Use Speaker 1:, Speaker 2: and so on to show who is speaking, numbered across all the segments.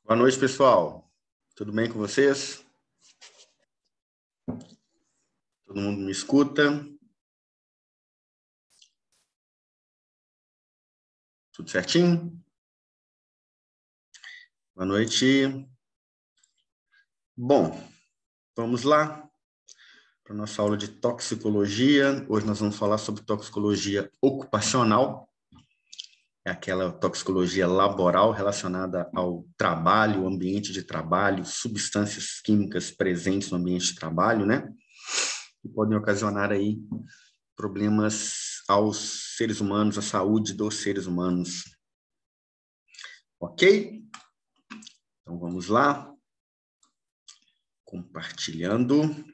Speaker 1: Boa noite, pessoal. Tudo bem com vocês? Todo mundo me escuta? Tudo certinho? Boa noite. Bom, vamos lá para a nossa aula de toxicologia. Hoje nós vamos falar sobre toxicologia ocupacional. É aquela toxicologia laboral relacionada ao trabalho, ambiente de trabalho, substâncias químicas presentes no ambiente de trabalho, né? Que podem ocasionar aí problemas aos seres humanos, à saúde dos seres humanos. Ok? Então, vamos lá. Compartilhando.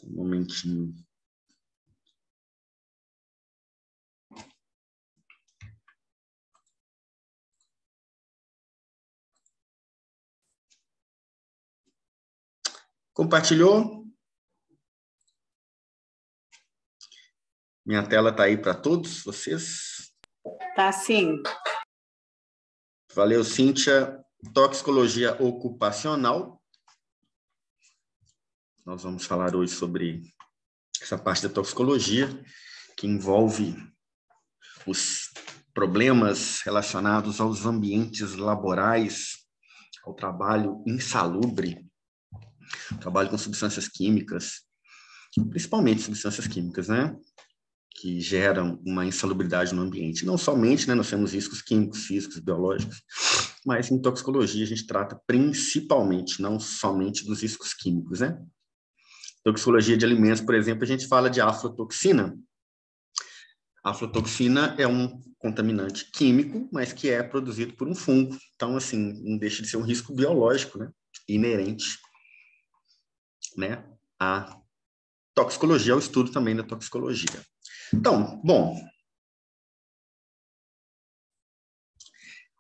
Speaker 1: Um momentinho. Compartilhou? Minha tela está aí para todos vocês?
Speaker 2: Tá sim.
Speaker 1: Valeu, Cíntia. Toxicologia ocupacional. Nós vamos falar hoje sobre essa parte da toxicologia que envolve os problemas relacionados aos ambientes laborais, ao trabalho insalubre, trabalho com substâncias químicas, principalmente substâncias químicas, né? Que geram uma insalubridade no ambiente. Não somente, né, nós temos riscos químicos, físicos, biológicos, mas em toxicologia a gente trata principalmente, não somente dos riscos químicos, né? Toxicologia de alimentos, por exemplo, a gente fala de aflatoxina. A aflatoxina é um contaminante químico, mas que é produzido por um fungo. Então, assim, não deixa de ser um risco biológico, né, inerente, né, à toxicologia, ao estudo também da toxicologia. Então, bom,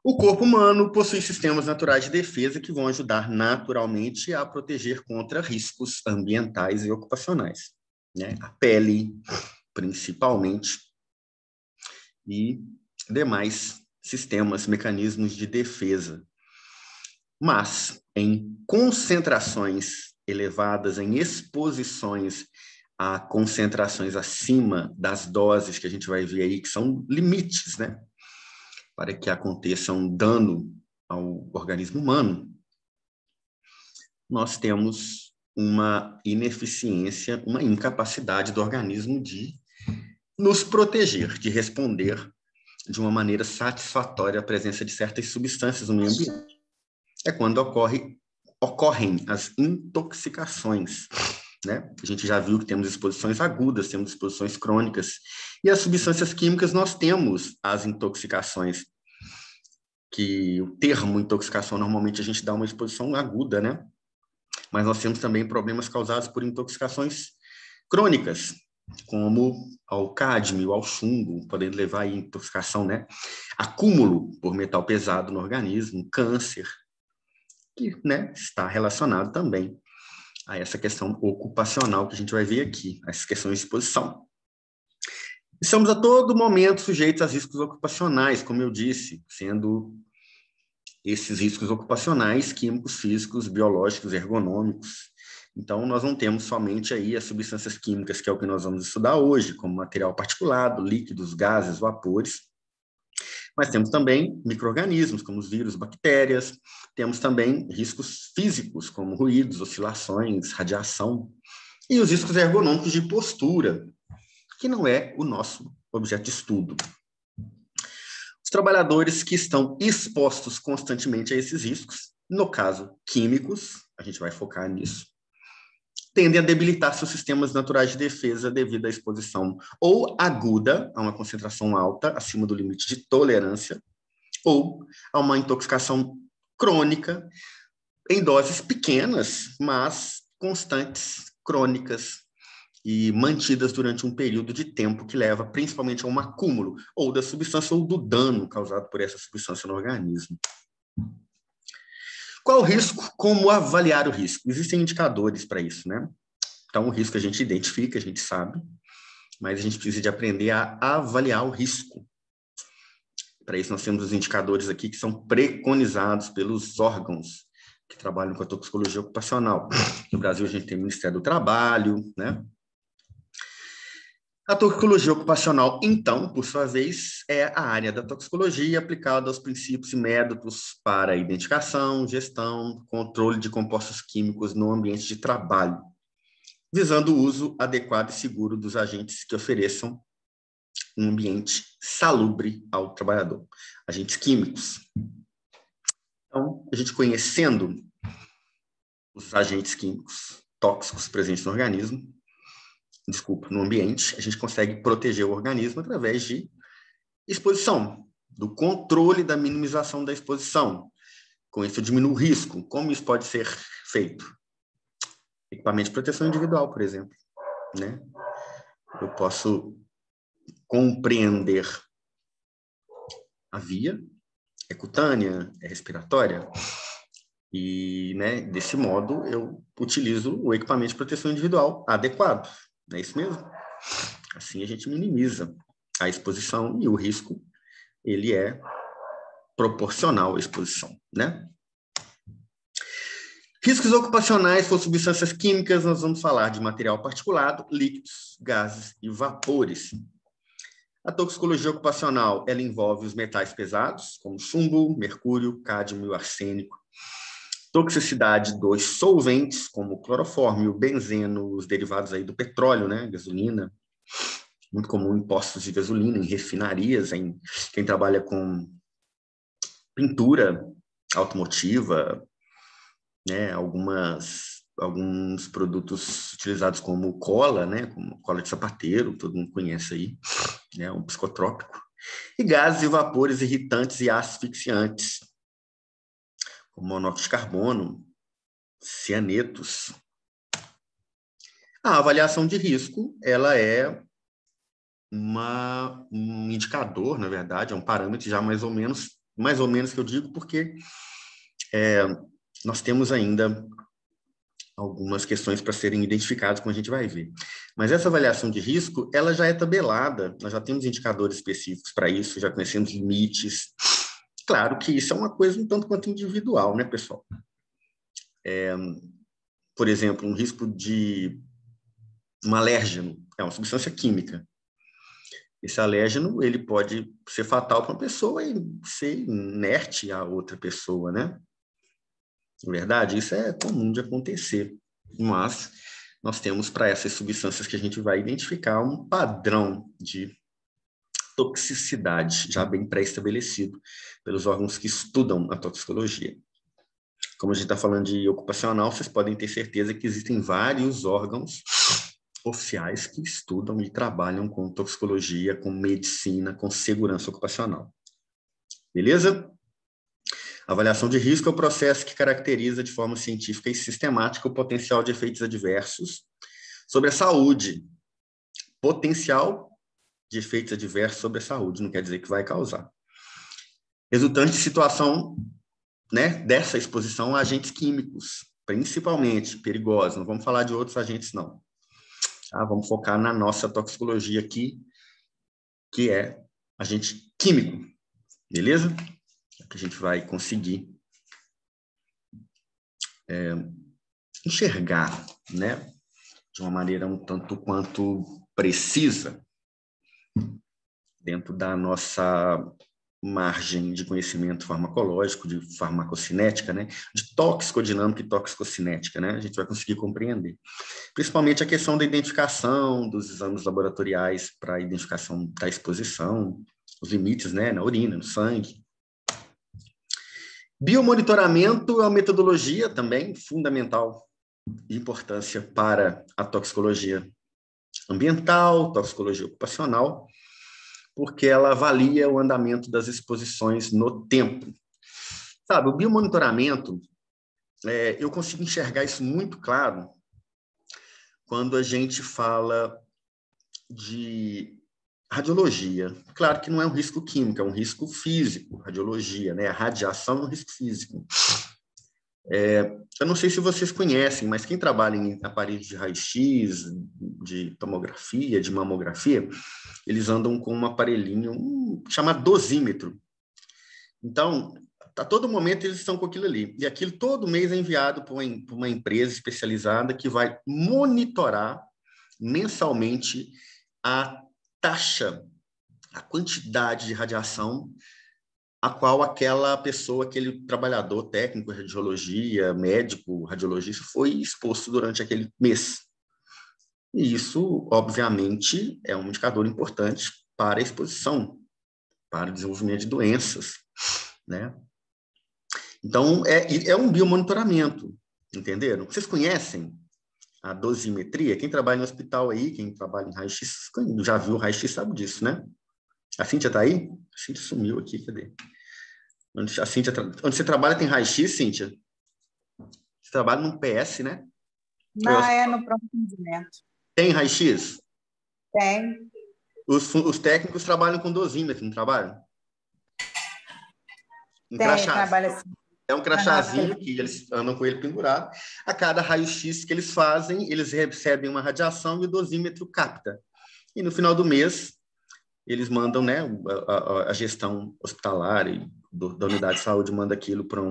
Speaker 1: o corpo humano possui sistemas naturais de defesa que vão ajudar naturalmente a proteger contra riscos ambientais e ocupacionais, né? A pele, principalmente, e demais sistemas, mecanismos de defesa. Mas, em concentrações elevadas, em exposições a concentrações acima das doses que a gente vai ver aí, que são limites, né? Para que aconteça um dano ao organismo humano, nós temos uma ineficiência, uma incapacidade do organismo de nos proteger, de responder de uma maneira satisfatória à presença de certas substâncias no meio ambiente. É quando ocorrem as intoxicações, né? A gente já viu que temos exposições agudas, temos exposições crônicas, e as substâncias químicas nós temos as intoxicações, que o termo intoxicação normalmente a gente dá uma exposição aguda, né? Mas nós temos também problemas causados por intoxicações crônicas, como ao cádmio, ao chumbo, podendo levar a intoxicação, né? Acúmulo por metal pesado no organismo, câncer, que, né, está relacionado também a essa questão ocupacional que a gente vai ver aqui, essas questões de exposição. Estamos a todo momento sujeitos a riscos ocupacionais, como eu disse, sendo esses riscos ocupacionais, químicos, físicos, biológicos, ergonômicos. Então, nós não temos somente aí as substâncias químicas, que é o que nós vamos estudar hoje, como material particulado, líquidos, gases, vapores, mas temos também micro-organismos, como os vírus, bactérias, temos também riscos físicos, como ruídos, oscilações, radiação, e os riscos ergonômicos de postura, que não é o nosso objeto de estudo. Os trabalhadores que estão expostos constantemente a esses riscos, no caso químicos, a gente vai focar nisso, tendem a debilitar seus sistemas naturais de defesa devido à exposição ou aguda, a uma concentração alta, acima do limite de tolerância, ou a uma intoxicação crônica, em doses pequenas, mas constantes, crônicas, e mantidas durante um período de tempo que leva principalmente a um acúmulo ou da substância ou do dano causado por essa substância no organismo. Qual o risco? Como avaliar o risco? Existem indicadores para isso, né? Então, o risco a gente identifica, a gente sabe, mas a gente precisa de aprender a avaliar o risco. Para isso, nós temos os indicadores aqui que são preconizados pelos órgãos que trabalham com a toxicologia ocupacional. No Brasil, a gente tem o Ministério do Trabalho, né? A toxicologia ocupacional, então, por sua vez, é a área da toxicologia aplicada aos princípios e métodos para identificação, gestão, controle de compostos químicos no ambiente de trabalho, visando o uso adequado e seguro dos agentes que ofereçam um ambiente salubre ao trabalhador, agentes químicos. Então, a gente conhecendo os agentes químicos tóxicos presentes no organismo, no ambiente, a gente consegue proteger o organismo através de exposição, do controle da minimização da exposição. Com isso, diminui o risco. Como isso pode ser feito? Equipamento de proteção individual, por exemplo, né? Eu posso compreender a via, é cutânea, é respiratória, e, né, desse modo, eu utilizo o equipamento de proteção individual adequado. Não é isso mesmo? Assim a gente minimiza a exposição e o risco, ele é proporcional à exposição, né? Riscos ocupacionais por substâncias químicas, nós vamos falar de material particulado, líquidos, gases e vapores. A toxicologia ocupacional, ela envolve os metais pesados, como chumbo, mercúrio, cádmio e arsênico. Toxicidade dos solventes, como clorofórmio, benzeno, os derivados aí do petróleo, né, gasolina, muito comum em postos de gasolina, em refinarias, em quem trabalha com pintura automotiva, né, alguns produtos utilizados como cola, né, como cola de sapateiro, todo mundo conhece aí, né, um psicotrópico, e gases e vapores irritantes e asfixiantes, como monóxido de carbono, cianetos. A avaliação de risco, ela é um indicador, na verdade, é um parâmetro já mais ou menos que eu digo, porque nós temos ainda algumas questões para serem identificadas, como a gente vai ver. Mas essa avaliação de risco, ela já é tabelada, nós já temos indicadores específicos para isso, já conhecemos limites. Claro que isso é uma coisa um tanto quanto individual, né, pessoal? Por exemplo, um risco de um alérgeno, é uma substância química. Esse alérgeno, ele pode ser fatal para uma pessoa e ser inerte a outra pessoa, né? Na verdade, isso é comum de acontecer, mas nós temos para essas substâncias que a gente vai identificar um padrão de toxicidade já bem pré-estabelecido pelos órgãos que estudam a toxicologia. Como a gente está falando de ocupacional, vocês podem ter certeza que existem vários órgãos oficiais que estudam e trabalham com toxicologia, com medicina, com segurança ocupacional. Beleza? Avaliação de risco é o processo que caracteriza de forma científica e sistemática o potencial de efeitos adversos sobre a saúde. Potencial de efeitos adversos sobre a saúde, não quer dizer que vai causar. Resultante de situação, né, dessa exposição a agentes químicos, principalmente perigosos. Não vamos falar de outros agentes, não. Tá? Vamos focar na nossa toxicologia aqui, que é agente químico. Beleza? Que a gente vai conseguir enxergar, né, de uma maneira um tanto quanto precisa dentro da nossa margem de conhecimento farmacológico, de farmacocinética, né, de toxicodinâmica e toxicocinética, né, a gente vai conseguir compreender. Principalmente a questão da identificação dos exames laboratoriais para a identificação da exposição, os limites, né, na urina, no sangue. Biomonitoramento é uma metodologia também fundamental de importância para a toxicologia ambiental, toxicologia ocupacional, porque ela avalia o andamento das exposições no tempo. Sabe, o biomonitoramento, eu consigo enxergar isso muito claro quando a gente fala de radiologia. Claro que não é um risco químico, é um risco físico, radiologia, né? A radiação é um risco físico. Eu não sei se vocês conhecem, mas quem trabalha em aparelhos de raio-x, de tomografia, de mamografia, eles andam com um aparelhinho chamado dosímetro. Então, a todo momento eles estão com aquilo ali. E aquilo todo mês é enviado para uma empresa especializada que vai monitorar mensalmente a taxa, a quantidade de radiação a qual aquela pessoa, aquele trabalhador técnico, radiologia, médico, radiologista, foi exposto durante aquele mês. E isso, obviamente, é um indicador importante para a exposição, para o desenvolvimento de doenças, né? Então, é um biomonitoramento, entenderam? Vocês conhecem a dosimetria? Quem trabalha no hospital aí, quem trabalha em raio-x, já viu o raio-x, sabe disso, né? A Cíntia está aí? A Cíntia sumiu aqui, cadê? Onde você trabalha tem raio-x, Cíntia? Você trabalha num PS, né?
Speaker 2: Não, é no pronto atendimento.
Speaker 1: Tem raio-x?
Speaker 2: Tem.
Speaker 1: Os técnicos trabalham com dosímetro, não trabalham?
Speaker 2: Trabalha assim.
Speaker 1: É um crachazinho que eles andam com ele pendurado. A cada raio-x que eles fazem, eles recebem uma radiação e o dosímetro capta. E no final do mês, eles mandam, né, a gestão hospitalar e da unidade de saúde manda aquilo para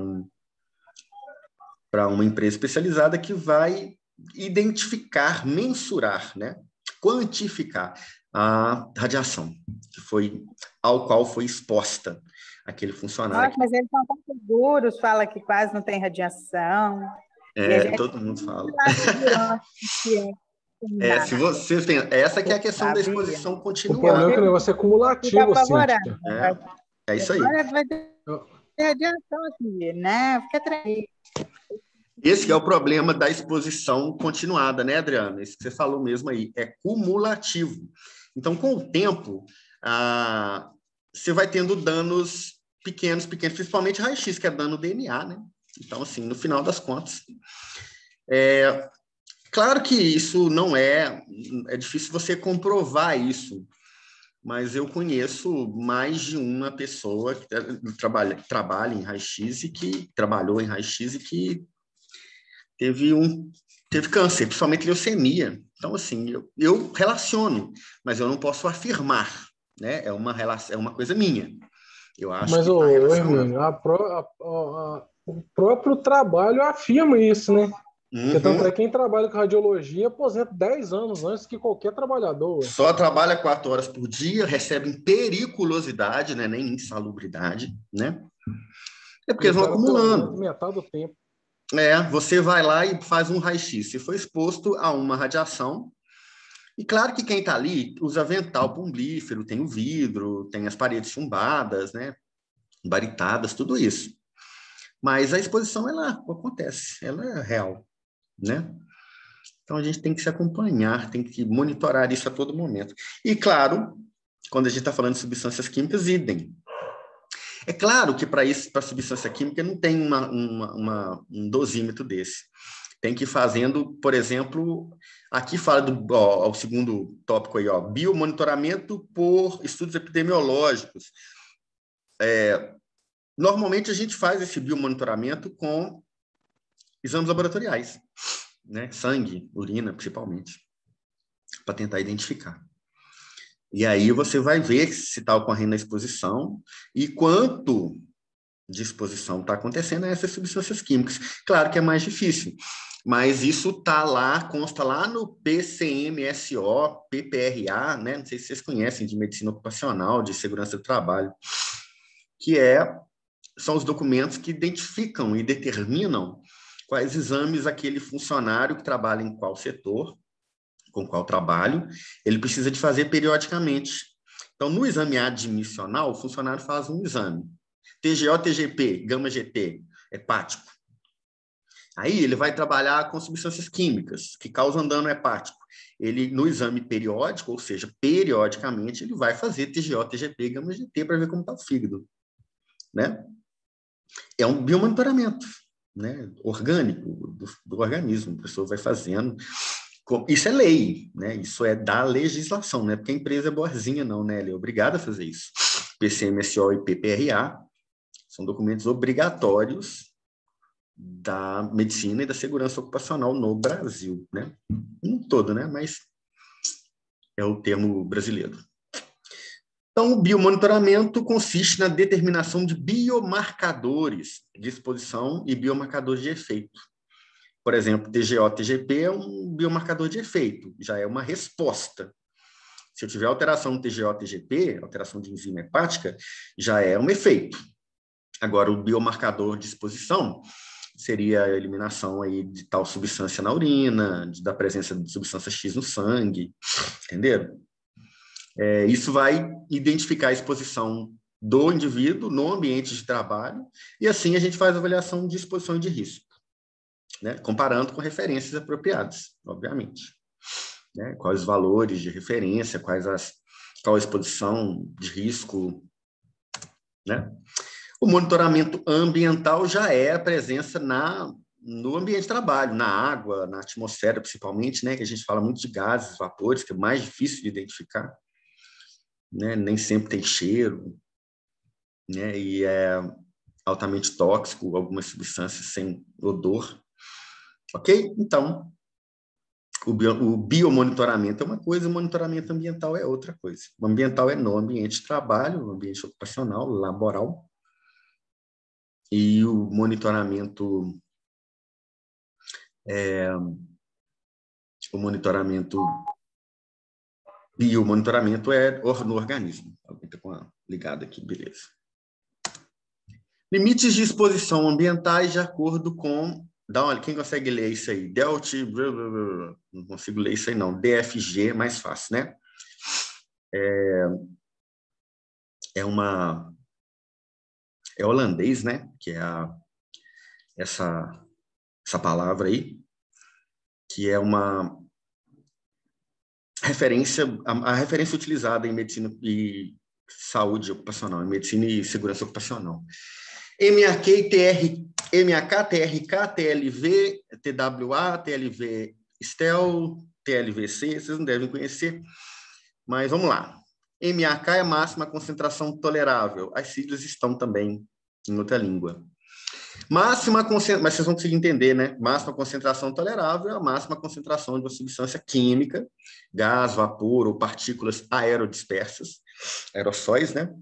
Speaker 1: uma empresa especializada que vai identificar, mensurar, né, quantificar a radiação ao qual foi exposta aquele funcionário.
Speaker 2: Nossa, mas eles são tão seguros, fala que quase não tem radiação.
Speaker 1: Todo mundo fala. Se vocês têm, essa que é a questão da exposição continuada.
Speaker 3: O problema é que o negócio é cumulativo, assim.
Speaker 1: É isso aí.
Speaker 2: Agora vai ter radiação aqui, né? Fica tranquilo.
Speaker 1: Esse é o problema da exposição continuada, né, Adriana? Isso que você falou mesmo aí, é cumulativo. Então, com o tempo, você vai tendo danos pequenos, principalmente raio-x, que é dano DNA, né? Então, assim, no final das contas, claro que isso não é difícil você comprovar isso, mas eu conheço mais de uma pessoa que trabalha em raio-x e que trabalhou em raio-x e que teve câncer, principalmente leucemia. Então, assim, eu relaciono, mas eu não posso afirmar, né? É uma coisa minha. Eu acho
Speaker 3: mas, Hermínio, o próprio trabalho afirma isso, né? Porque tanto é que quem trabalha com radiologia aposenta 10 anos antes que qualquer trabalhador.
Speaker 1: Só trabalha 4 horas por dia, recebe periculosidade, né? Nem insalubridade, né? É porque eles vão acumulando.
Speaker 3: Metade do tempo.
Speaker 1: Você vai lá e faz um raio-x. Se for exposto a uma radiação, e claro que quem está ali usa avental plumbífero, tem o vidro, tem as paredes chumbadas, né? Baritadas, tudo isso. Mas a exposição, ela acontece, ela é real, né? Então, a gente tem que se acompanhar, tem que monitorar isso a todo momento. E, claro, quando a gente está falando de substâncias químicas, idem. É claro que para substância química não tem um dosímetro desse. Tem que ir fazendo, por exemplo, aqui fala o segundo tópico aí, biomonitoramento por estudos epidemiológicos. Normalmente a gente faz esse biomonitoramento com exames laboratoriais, né? Sangue, urina, principalmente, para tentar identificar. E aí você vai ver se está ocorrendo a exposição e quanto de exposição está acontecendo a essas substâncias químicas. Claro que é mais difícil, mas isso consta lá no PCMSO, PPRA, né? Não sei se vocês conhecem, de medicina ocupacional, de segurança do trabalho, que são os documentos que identificam e determinam quais exames aquele funcionário que trabalha em qual setor, com qual trabalho, ele precisa de fazer periodicamente. Então, no exame admissional, o funcionário faz um exame. TGO, TGP, gama-GT, hepático. Aí ele vai trabalhar com substâncias químicas que causam dano hepático. Ele, no exame periódico, ou seja, periodicamente, ele vai fazer TGO, TGP, gama-GT para ver como está o fígado, né? É um biomonitoramento, né? Orgânico do organismo. A pessoa vai fazendo. Isso é lei, né? Isso é da legislação, não é porque a empresa é boazinha, não, né? Ela é obrigada a fazer isso. PCMSO e PPRA são documentos obrigatórios da medicina e da segurança ocupacional no Brasil, né? Não todo, né? Mas é o termo brasileiro. Então, o biomonitoramento consiste na determinação de biomarcadores de exposição e biomarcadores de efeito. Por exemplo, TGO, TGP é um biomarcador de efeito, já é uma resposta. Se eu tiver alteração no TGO, TGP, alteração de enzima hepática, já é um efeito. Agora, o biomarcador de exposição seria a eliminação aí de tal substância na urina, da presença de substância X no sangue, entenderam? Isso vai identificar a exposição do indivíduo no ambiente de trabalho e assim a gente faz a avaliação de exposição e de risco, né? Comparando com referências apropriadas, obviamente. Né? Quais os valores de referência, qual a exposição de risco, né? O monitoramento ambiental já é a presença no ambiente de trabalho, na água, na atmosfera, principalmente, né? Que a gente fala muito de gases, vapores, que é mais difícil de identificar, né? Nem sempre tem cheiro, né? E é altamente tóxico, algumas substâncias sem odor. Ok? Então, o biomonitoramento é uma coisa, o monitoramento ambiental é outra coisa. O ambiental é no ambiente de trabalho, no ambiente ocupacional, laboral, e o monitoramento biomonitoramento é no organismo. Alguém está ligado aqui, beleza. Limites de exposição ambientais de acordo com... Dá uma olhada, quem consegue ler isso aí? Não consigo ler isso aí, não. DFG, mais fácil, né? É holandês, né? Que é essa palavra aí, que é uma referência, a referência utilizada em medicina e saúde ocupacional, em medicina e segurança ocupacional. MAK, TRK, TLV, TWA, TLV STEL, TLVC, vocês não devem conhecer, mas vamos lá. MAK é a máxima concentração tolerável. As siglas estão também em outra língua. Mas vocês vão conseguir entender, né? Máxima concentração tolerável é a máxima concentração de uma substância química, gás, vapor ou partículas aerodispersas, aerossóis, né?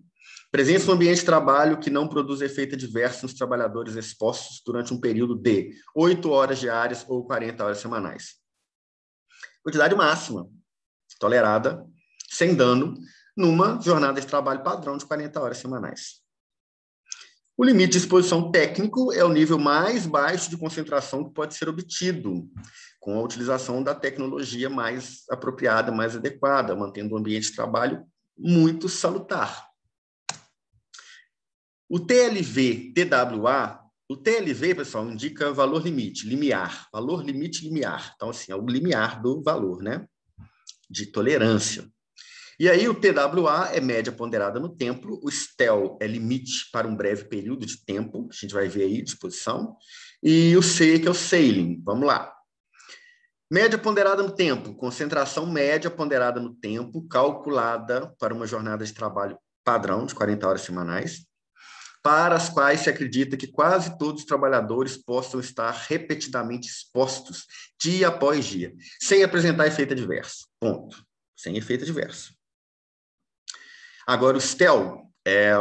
Speaker 1: Presença no ambiente de trabalho que não produz efeito adverso nos trabalhadores expostos durante um período de 8 horas diárias ou 40 horas semanais. Quantidade máxima tolerada, sem dano, numa jornada de trabalho padrão de 40 horas semanais. O limite de exposição técnico é o nível mais baixo de concentração que pode ser obtido com a utilização da tecnologia mais apropriada, mais adequada, mantendo o ambiente de trabalho muito salutar. O TLV, TWA, o TLV, pessoal, indica valor limite, limiar, valor limite limiar. Então, assim, é o limiar do valor, né? De tolerância. E aí, o TWA é média ponderada no tempo, o STEL é limite para um breve período de tempo, que a gente vai ver aí, disposição, e o C, que é o sailing. Vamos lá. Média ponderada no tempo, concentração média ponderada no tempo, calculada para uma jornada de trabalho padrão de 40 horas semanais, para as quais se acredita que quase todos os trabalhadores possam estar repetidamente expostos, dia após dia, sem apresentar efeito adverso. Ponto. Sem efeito adverso. Agora, o STEL é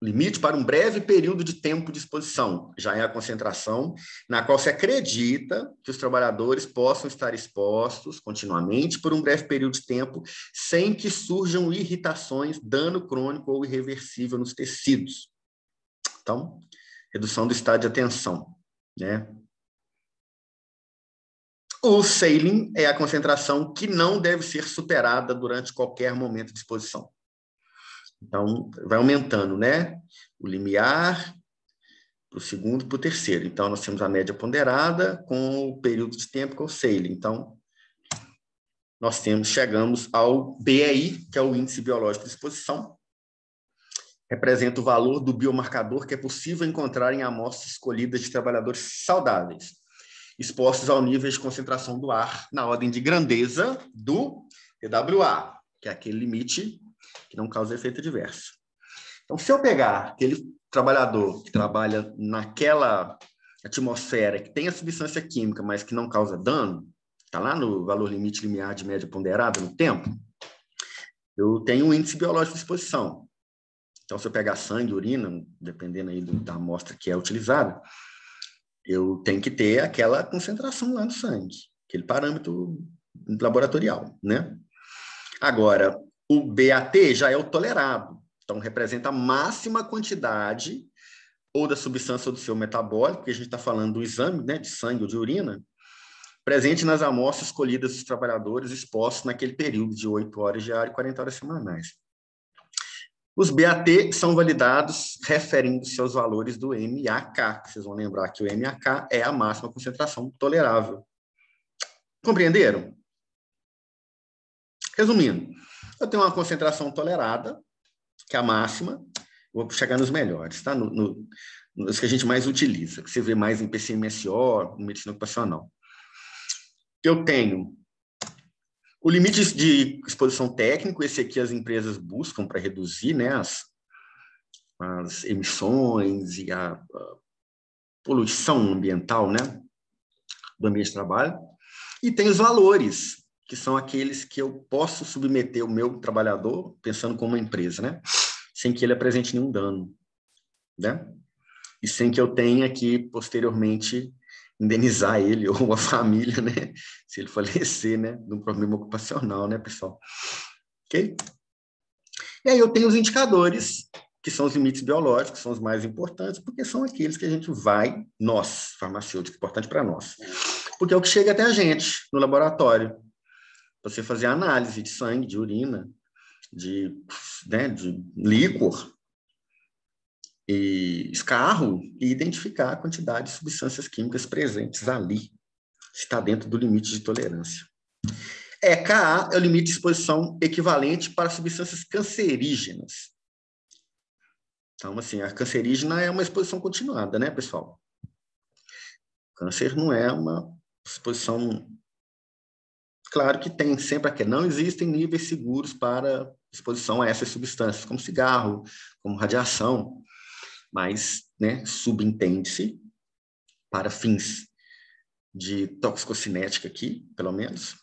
Speaker 1: limite para um breve período de tempo de exposição. Já é a concentração na qual se acredita que os trabalhadores possam estar expostos continuamente por um breve período de tempo, sem que surjam irritações, dano crônico ou irreversível nos tecidos. Então, redução do estado de atenção, né? O sailing é a concentração que não deve ser superada durante qualquer momento de exposição. Então, vai aumentando, né? O limiar para o segundo e para o terceiro. Então, nós temos a média ponderada com o período de tempo com o sailing. Então, nós chegamos ao BEI, que é o índice biológico de exposição. Representa o valor do biomarcador que é possível encontrar em amostras escolhidas de trabalhadores saudáveis, expostos ao nível de concentração do ar na ordem de grandeza do TWA, que é aquele limite que não causa efeito adverso. Então, se eu pegar aquele trabalhador que trabalha naquela atmosfera que tem a substância química, mas que não causa dano, está lá no valor limite limiar de média ponderada no tempo, eu tenho um índice biológico de exposição. Então, se eu pegar sangue, urina, dependendo aí da amostra que é utilizada, eu tenho que ter aquela concentração lá no sangue, aquele parâmetro laboratorial, né? Agora, o BAT já é o tolerado, então representa a máxima quantidade ou da substância ou do seu metabólico, porque a gente está falando do exame, né, de sangue ou de urina, presente nas amostras escolhidas dos trabalhadores expostos naquele período de 8 horas diárias e 40 horas semanais. Os BAT são validados referindo-se aos valores do MAK. Vocês vão lembrar que o MAK é a máxima concentração tolerável. Compreenderam? Resumindo, eu tenho uma concentração tolerada, que é a máxima, vou chegar nos melhores, tá? Nos que a gente mais utiliza, que você vê mais em PCMSO, em medicina ocupacional. Eu tenho o limite de exposição técnico, esse aqui as empresas buscam para reduzir, né, as emissões e a poluição ambiental, né, do ambiente de trabalho. E tem os valores, que são aqueles que eu posso submeter o meu trabalhador, pensando como uma empresa, né, sem que ele apresente nenhum dano, né, e sem que eu tenha que, posteriormente, indenizar ele ou a família, né, se ele falecer, né, de um problema ocupacional, né, pessoal? Ok? E aí eu tenho os indicadores, que são os limites biológicos, são os mais importantes, porque são aqueles que a gente vai, nós, farmacêuticos, importante para nós, porque é o que chega até a gente no laboratório, você fazer análise de sangue, de urina, né, de líquor, e escarro e identificar a quantidade de substâncias químicas presentes ali, se está dentro do limite de tolerância. EKA é o limite de exposição equivalente para substâncias cancerígenas. Então, assim, a cancerígena é uma exposição continuada, né, pessoal? Câncer não é uma exposição... Claro que tem sempre aqui, não existem níveis seguros para exposição a essas substâncias, como cigarro, como radiação, mas, né, subentende-se, para fins de toxicocinética aqui, pelo menos,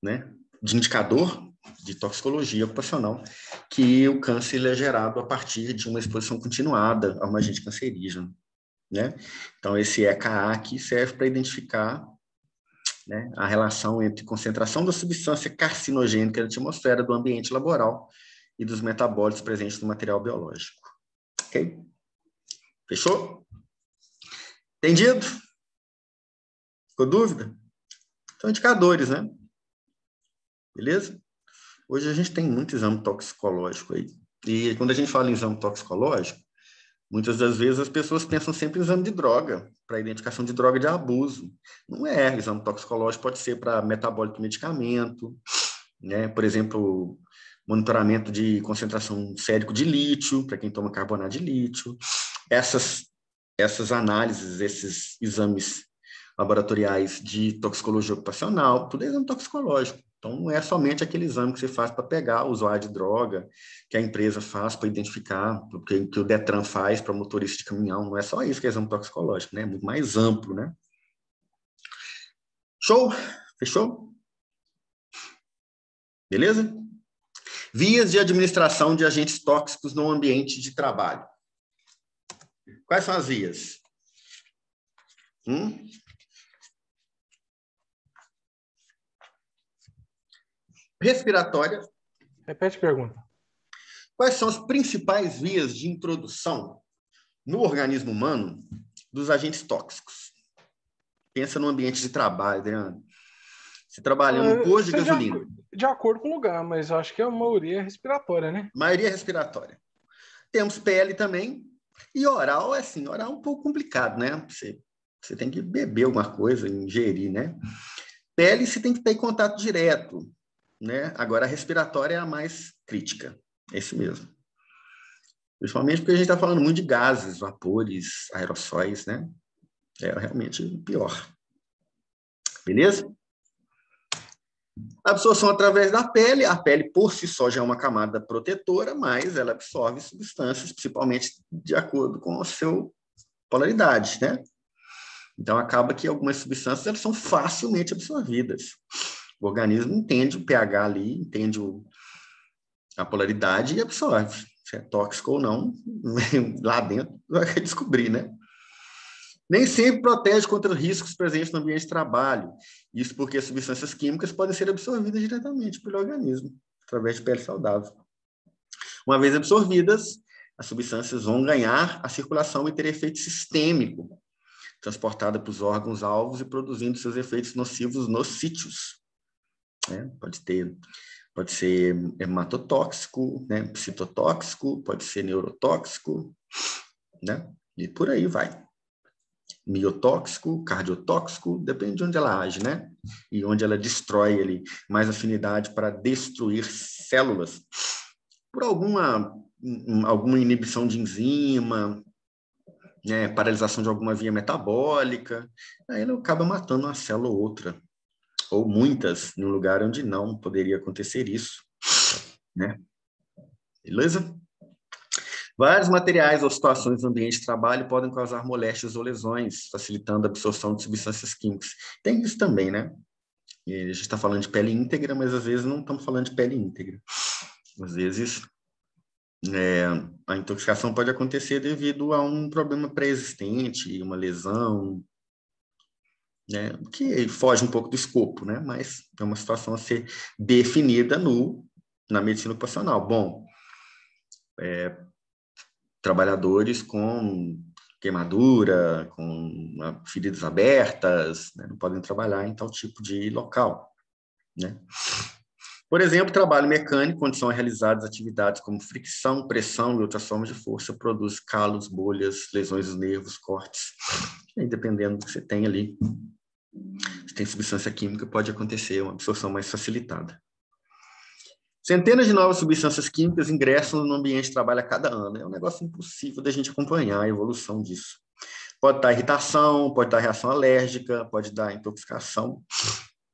Speaker 1: né, de indicador de toxicologia ocupacional, que o câncer é gerado a partir de uma exposição continuada a um agente cancerígeno, né? Então, esse EKA aqui serve para identificar, né, a relação entre concentração da substância carcinogênica na atmosfera do ambiente laboral e dos metabólitos presentes no material biológico. Ok? Fechou? Entendido? Ficou dúvida? São indicadores, né? Beleza? Hoje a gente tem muito exame toxicológico aí. E quando a gente fala em exame toxicológico, muitas das vezes as pessoas pensam sempre em exame de droga, para identificação de droga de abuso. Não é. Exame toxicológico pode ser para metabólico de medicamento, né? Por exemplo, monitoramento de concentração sérico de lítio, para quem toma carbonato de lítio. Essas análises, esses exames laboratoriais de toxicologia ocupacional, tudo é exame toxicológico. Então, não é somente aquele exame que você faz para pegar o usuário de droga, que a empresa faz para identificar, que o Detran faz para motorista de caminhão. Não é só isso que é exame toxicológico, né? É muito mais amplo, né? Show? Fechou? Beleza? Vias de administração de agentes tóxicos no ambiente de trabalho. Quais são as vias? Respiratória.
Speaker 3: Repete a pergunta.
Speaker 1: Quais são as principais vias de introdução no organismo humano dos agentes tóxicos? Pensa no ambiente de trabalho, Adriano. Você trabalhando no posto de gasolina.
Speaker 3: De acordo com o lugar, mas eu acho que a maioria é respiratória, né?
Speaker 1: A maioria é respiratória. Temos pele também. E oral, assim, oral é um pouco complicado, né? Você tem que beber alguma coisa, ingerir, né? Pele você tem que ter contato direto, né? Agora, a respiratória é a mais crítica. É isso mesmo. Principalmente porque a gente está falando muito de gases, vapores, aerossóis, né? É realmente pior. Beleza? Absorção através da pele. A pele, por si só, já é uma camada protetora, mas ela absorve substâncias, principalmente de acordo com a sua polaridade, né? Então, acaba que algumas substâncias elas são facilmente absorvidas. O organismo entende o pH ali, entende a polaridade e absorve. Se é tóxico ou não, lá dentro vai descobrir, né? Nem sempre protege contra riscos presentes no ambiente de trabalho. Isso porque as substâncias químicas podem ser absorvidas diretamente pelo organismo, através de pele saudável. Uma vez absorvidas, as substâncias vão ganhar a circulação e ter efeito sistêmico, transportada para os órgãos-alvos e produzindo seus efeitos nocivos nos sítios. Né? Pode ser hematotóxico, né? Psitotóxico, pode ser neurotóxico, né? E por aí vai. Miotóxico, cardiotóxico, depende de onde ela age, né? E onde ela destrói ali, mais afinidade para destruir células. Por alguma inibição de enzima, né? Paralisação de alguma via metabólica, aí ela acaba matando uma célula ou outra, ou muitas, num lugar onde não poderia acontecer isso, né? Beleza? Vários materiais ou situações no ambiente de trabalho podem causar moléstias ou lesões, facilitando a absorção de substâncias químicas. Tem isso também, né? E a gente está falando de pele íntegra, mas às vezes não estamos falando de pele íntegra. Às vezes, a intoxicação pode acontecer devido a um problema pré-existente, uma lesão, né? Que foge um pouco do escopo, né? Mas é uma situação a ser definida na medicina ocupacional. Bom, trabalhadores com queimadura, com feridas abertas, né? Não podem trabalhar em tal tipo de local, né? Por exemplo, trabalho mecânico, onde são realizadas atividades como fricção, pressão e outras formas de força, produz calos, bolhas, lesões dos nervos, cortes. E aí, dependendo do que você tem ali, se tem substância química, pode acontecer uma absorção mais facilitada. Centenas de novas substâncias químicas ingressam no ambiente de trabalho a cada ano. É um negócio impossível da gente acompanhar a evolução disso. Pode dar irritação, pode dar reação alérgica, pode dar intoxicação.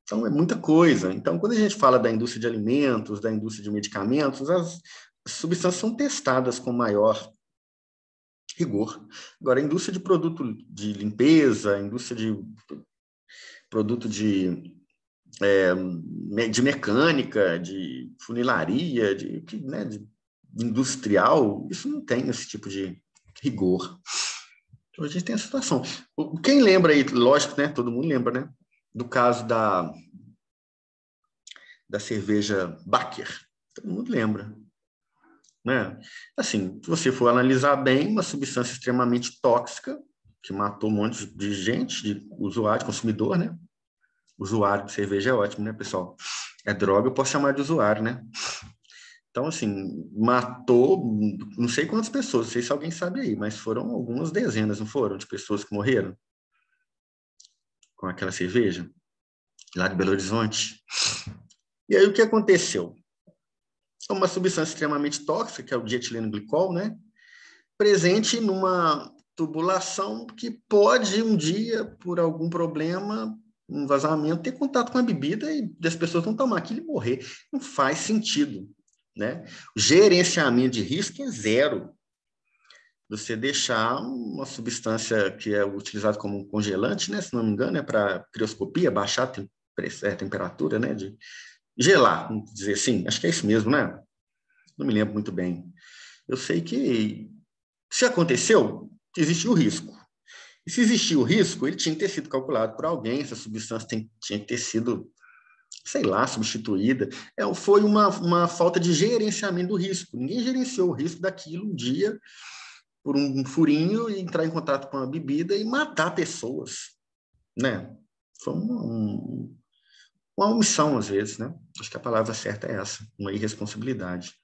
Speaker 1: Então, é muita coisa. Então, quando a gente fala da indústria de alimentos, da indústria de medicamentos, as substâncias são testadas com maior rigor. Agora, a indústria de produto de limpeza, a indústria de produto de mecânica, de funilaria, né, de industrial, isso não tem esse tipo de rigor. Então, a gente tem a situação. Quem lembra aí, lógico, né, todo mundo lembra, né, do caso da cerveja Baker. Todo mundo lembra. Né? Assim, se você for analisar bem, uma substância extremamente tóxica, que matou um monte de gente, de usuário, consumidor, né? Usuário de cerveja é ótimo, né, pessoal? É droga, eu posso chamar de usuário, né? Então, assim, matou não sei quantas pessoas, não sei se alguém sabe aí, mas foram algumas dezenas, não foram, de pessoas que morreram com aquela cerveja, lá de Belo Horizonte. E aí, o que aconteceu? Uma substância extremamente tóxica, que é o dietileno glicol, né? Presente numa tubulação que pode, um dia, por algum problema, um vazamento, ter contato com a bebida e as pessoas não tomar aquilo e morrer. Não faz sentido, né? O gerenciamento de risco é zero. Você deixar uma substância que é utilizada como um congelante, né? Se não me engano, é para crioscopia, baixar a temperatura, né? De gelar, vamos dizer assim. Acho que é isso mesmo, né? Não me lembro muito bem. Eu sei que, se aconteceu, existiu o risco. E se existiu o risco, ele tinha que ter sido calculado por alguém, essa substância tinha que ter sido, sei lá, substituída. Foi uma falta de gerenciamento do risco. Ninguém gerenciou o risco daquilo um dia, por um furinho, e entrar em contato com a bebida e matar pessoas, né? Foi uma omissão, às vezes, né? Acho que a palavra certa é essa, uma irresponsabilidade.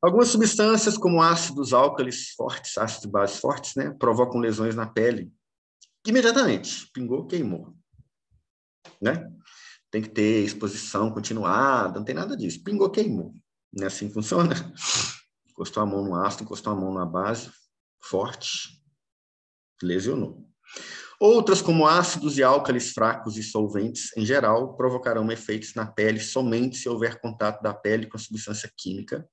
Speaker 1: Algumas substâncias, como ácidos álcalis fortes, ácidos de base fortes, né, provocam lesões na pele. Imediatamente, pingou, queimou. Né? Tem que ter exposição continuada, não tem nada disso. Pingou, queimou. Não é assim que funciona? Encostou a mão no ácido, encostou a mão na base, forte, lesionou. Outras, como ácidos e álcalis fracos e solventes, em geral, provocarão efeitos na pele somente se houver contato da pele com a substância química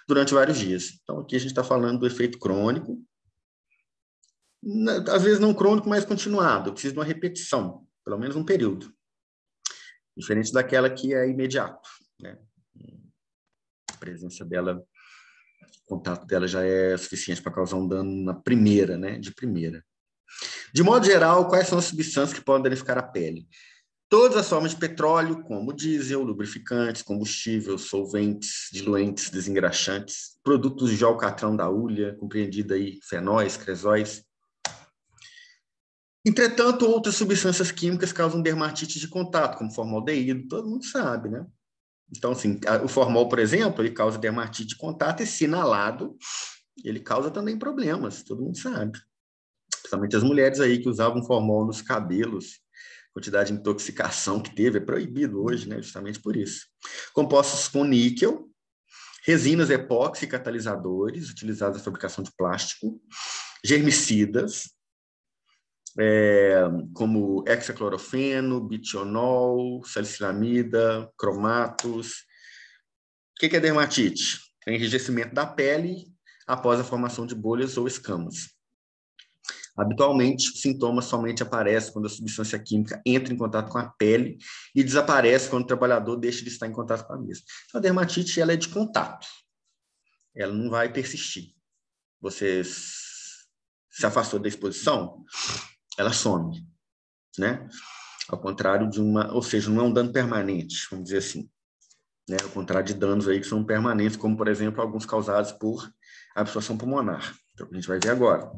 Speaker 1: durante vários dias. Então, aqui a gente está falando do efeito crônico, às vezes não crônico, mas continuado, precisa de uma repetição, pelo menos um período. Diferente daquela que é imediato, né? A presença dela, o contato dela já é suficiente para causar um dano na primeira, né? De primeira. De modo geral, quais são as substâncias que podem danificar a pele? Todas as formas de petróleo, como diesel, lubrificantes, combustíveis, solventes, diluentes, desengraxantes, produtos de alcatrão da hulha, compreendido aí fenóis, cresóis. Entretanto, outras substâncias químicas causam dermatite de contato, como formaldeído, todo mundo sabe, né? Então, assim, o formol, por exemplo, ele causa dermatite de contato e, se inalado, ele causa também problemas, todo mundo sabe. Principalmente as mulheres aí que usavam formol nos cabelos, quantidade de intoxicação que teve, é proibido hoje, né? Justamente por isso. Compostos com níquel, resinas epóxi e catalisadores, utilizados na fabricação de plástico, germicidas, como hexaclorofeno, bitionol, salicilamida, cromatos. O que é dermatite? É enrijecimento da pele após a formação de bolhas ou escamas. Habitualmente, os sintomas somente aparecem quando a substância química entra em contato com a pele e desaparece quando o trabalhador deixa de estar em contato com a mesma. Então, a dermatite ela é de contato. Ela não vai persistir. Você se afastou da exposição, ela some, né? Ao contrário de ou seja, não é um dano permanente, vamos dizer assim, né? Ao contrário de danos aí que são permanentes, como, por exemplo, alguns causados por absorção pulmonar. Então, a gente vai ver agora.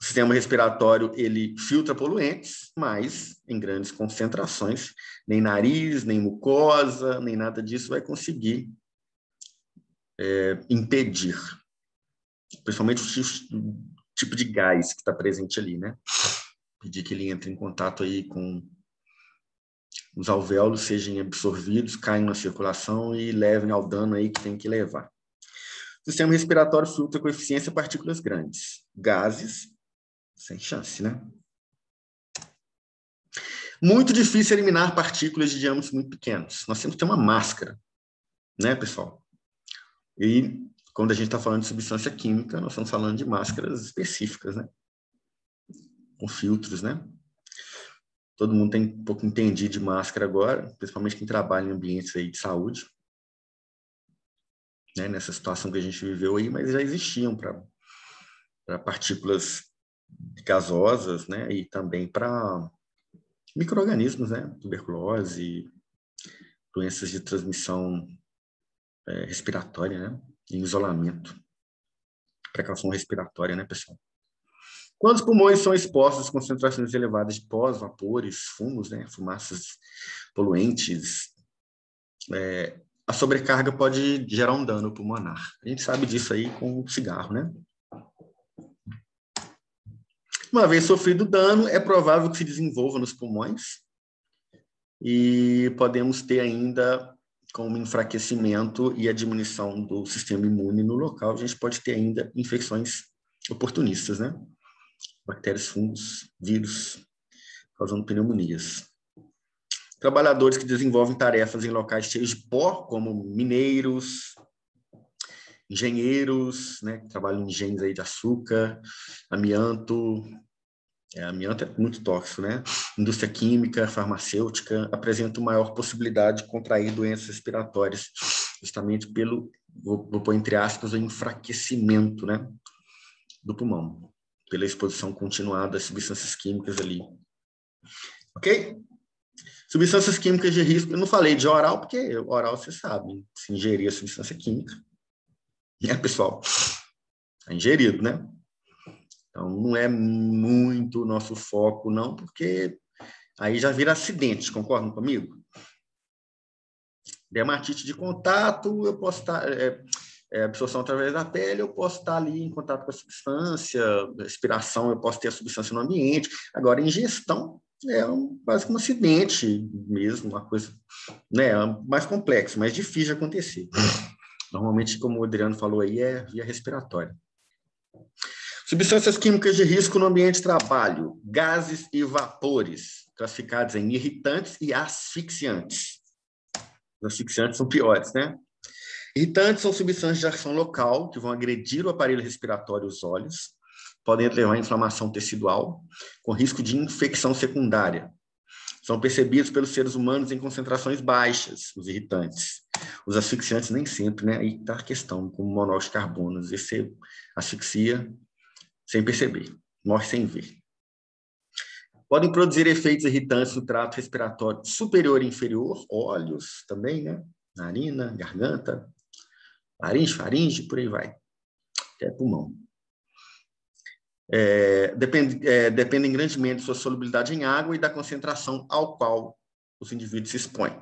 Speaker 1: O sistema respiratório, ele filtra poluentes, mas em grandes concentrações, nem nariz, nem mucosa, nem nada disso vai conseguir impedir. Principalmente o tipo de gás que está presente ali, né? Pedir que ele entre em contato aí com os alvéolos, sejam absorvidos, caiam na circulação e levem ao dano aí que tem que levar. O sistema respiratório filtra com eficiência partículas grandes. Gases, sem chance, né? Muito difícil eliminar partículas de diâmetros muito pequenos. Nós temos que ter uma máscara, né, pessoal? E quando a gente está falando de substância química, nós estamos falando de máscaras específicas, né? Com filtros, né? Todo mundo tem um pouco entendido de máscara agora, principalmente quem trabalha em ambientes aí de saúde, né? Nessa situação que a gente viveu aí, mas já existiam para partículas gasosas, né? E também para micro-organismos, né? Tuberculose, doenças de transmissão respiratória, né? Em isolamento. Precaução respiratória, né, pessoal? Quando os pulmões são expostos a concentrações elevadas de pós, vapores, fumos, né? Fumaças poluentes, a sobrecarga pode gerar um dano pulmonar. A gente sabe disso aí com o cigarro, né? Uma vez sofrido o dano, é provável que se desenvolva nos pulmões e podemos ter ainda, com o enfraquecimento e a diminuição do sistema imune no local, a gente pode ter ainda infecções oportunistas, né? Bactérias, fungos, vírus, causando pneumonias. Trabalhadores que desenvolvem tarefas em locais cheios de pó, como mineiros, engenheiros, né, que trabalham em engenhos aí de açúcar, amianto. Amianto é muito tóxico, né? Indústria química, farmacêutica, apresentam maior possibilidade de contrair doenças respiratórias, justamente pelo, vou pôr entre aspas, o enfraquecimento, né, do pulmão, pela exposição continuada às substâncias químicas ali. Ok? Substâncias químicas de risco, eu não falei de oral, porque oral você sabe, se ingerir a substância química, né, pessoal? É ingerido, né? Então, não é muito nosso foco, não, porque aí já vira acidente, concordam comigo? Dermatite de contato, eu posso estar... absorção através da pele, eu posso estar ali em contato com a substância, respiração, eu posso ter a substância no ambiente. Agora, ingestão quase que um acidente mesmo, uma coisa, né, mais complexo, mais difícil de acontecer. Normalmente, como o Adriano falou aí, é via respiratória. Substâncias químicas de risco no ambiente de trabalho, gases e vapores, classificados em irritantes e asfixiantes. Os asfixiantes são piores, né? Irritantes são substâncias de ação local que vão agredir o aparelho respiratório e os olhos, podem levar a inflamação tecidual, com risco de infecção secundária. São percebidos pelos seres humanos em concentrações baixas, os irritantes. Os asfixiantes nem sempre, né? Aí está a questão, como monóxido de carbono. Às vezes você asfixia sem perceber, morre sem ver. Podem produzir efeitos irritantes no trato respiratório superior e inferior, olhos também, né? Narina, garganta, laringe, faringe, por aí vai. Até pulmão. Dependem grandemente de sua solubilidade em água e da concentração ao qual os indivíduos se expõem.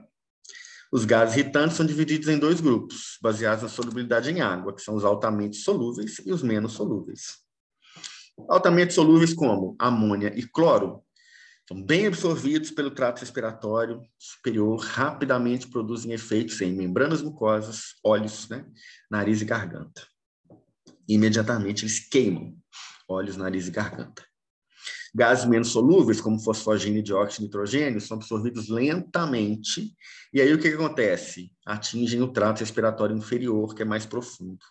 Speaker 1: Os gases irritantes são divididos em 2 grupos, baseados na solubilidade em água, que são os altamente solúveis e os menos solúveis. Altamente solúveis, como amônia e cloro, são bem absorvidos pelo trato respiratório superior, rapidamente produzem efeitos em membranas mucosas, olhos, né, nariz e garganta. Imediatamente eles queimam olhos, nariz e garganta. Gases menos solúveis, como fosfogênio, dióxido e nitrogênio, são absorvidos lentamente, e aí o que acontece? Atingem o trato respiratório inferior, que é mais profundo.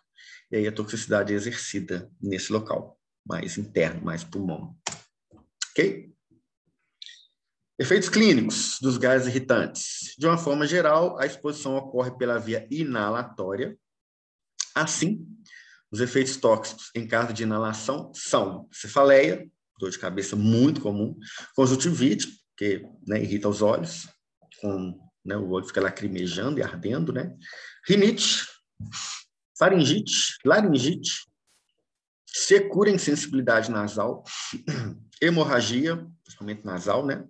Speaker 1: E aí a toxicidade é exercida nesse local, mais interno, mais pulmão. Ok? Efeitos clínicos dos gases irritantes. De uma forma geral, a exposição ocorre pela via inalatória. Assim, os efeitos tóxicos em caso de inalação são cefaleia, dor de cabeça muito comum, conjuntivite, que, né, irrita os olhos, né, o olho fica lacrimejando e ardendo, né? Rinite, faringite, laringite, secura em sensibilidade nasal, hemorragia, principalmente nasal, né?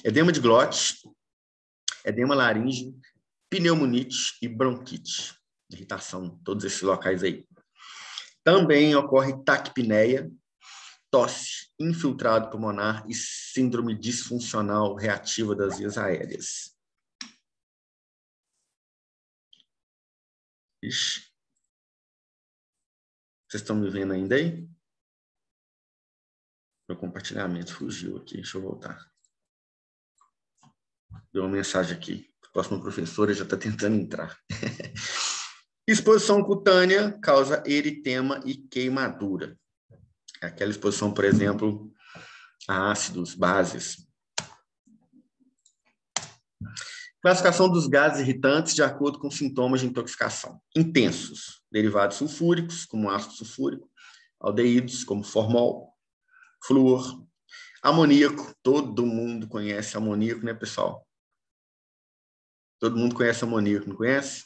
Speaker 1: Edema de glote, edema laríngeo, pneumonite e bronquite. Irritação em todos esses locais aí. Também ocorre taquipneia, tosse, infiltrado pulmonar e síndrome disfuncional reativa das vias aéreas. Ixi. Vocês estão me vendo ainda aí? Meu compartilhamento fugiu aqui, deixa eu voltar. Deu uma mensagem aqui. A próxima professora já está tentando entrar. Exposição cutânea causa eritema e queimadura. Aquela exposição, por exemplo, a ácidos, bases. Classificação dos gases irritantes de acordo com sintomas de intoxicação. Intensos, derivados sulfúricos, como ácido sulfúrico, aldeídos, como formol, flúor, amoníaco. Todo mundo conhece amoníaco, né, pessoal? Todo mundo conhece amoníaco, não conhece?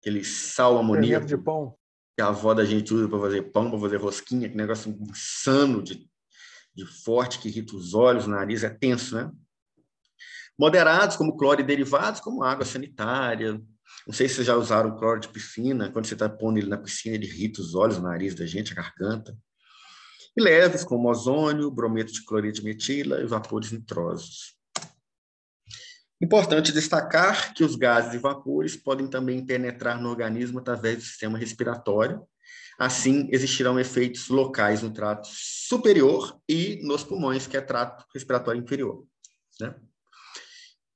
Speaker 1: Aquele sal amoníaco
Speaker 3: de pão
Speaker 1: que a avó da gente usa para fazer pão, para fazer rosquinha, que negócio insano de forte, que irrita os olhos, o nariz, é tenso, né? Moderados, como cloro e derivados, como água sanitária. Não sei se vocês já usaram cloro de piscina. Quando você está pondo ele na piscina, ele irrita os olhos, o nariz da gente, a garganta. E leves, como ozônio, brometo de cloreto de metila e vapores nitrosos. Importante destacar que os gases e vapores podem também penetrar no organismo através do sistema respiratório. Assim, existirão efeitos locais no trato superior e nos pulmões, que é trato respiratório inferior, né?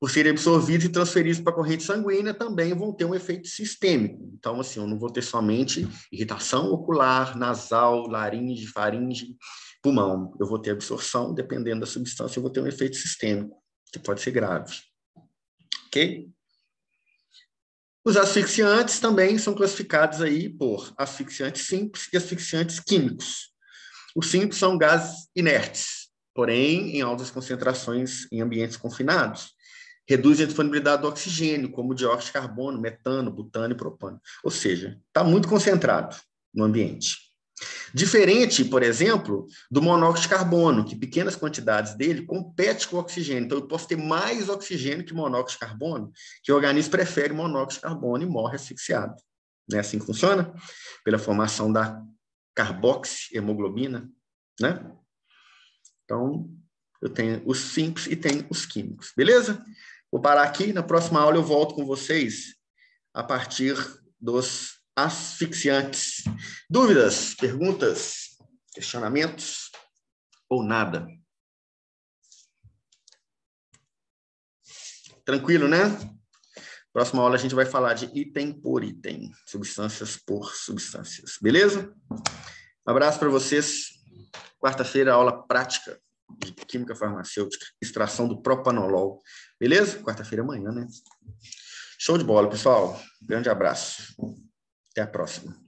Speaker 1: Por serem absorvidos e transferidos para a corrente sanguínea, também vão ter um efeito sistêmico. Então, assim, eu não vou ter somente irritação ocular, nasal, laringe, faringe, pulmão. Eu vou ter absorção, dependendo da substância, eu vou ter um efeito sistêmico, que pode ser grave. Ok? Os asfixiantes também são classificados aí por asfixiantes simples e asfixiantes químicos. Os simples são gases inertes, porém em altas concentrações em ambientes confinados. Reduzem a disponibilidade do oxigênio, como dióxido de carbono, metano, butano e propano. Ou seja, está muito concentrado no ambiente. Diferente, por exemplo, do monóxido de carbono, que pequenas quantidades dele competem com o oxigênio. Então, eu posso ter mais oxigênio que monóxido de carbono, que o organismo prefere monóxido de carbono e morre asfixiado. Não é assim que funciona? Pela formação da carboxihemoglobina, né? Então, eu tenho os simples e tenho os químicos. Beleza? Vou parar aqui. Na próxima aula eu volto com vocês a partir dos asfixiantes. Dúvidas, perguntas, questionamentos ou nada? Tranquilo, né? Próxima aula a gente vai falar de item por item, substâncias por substâncias. Beleza? Um abraço para vocês. Quarta-feira, aula prática de química farmacêutica, extração do propanolol. Beleza? Quarta-feira amanhã, né? Show de bola, pessoal. Grande abraço. Até a próxima.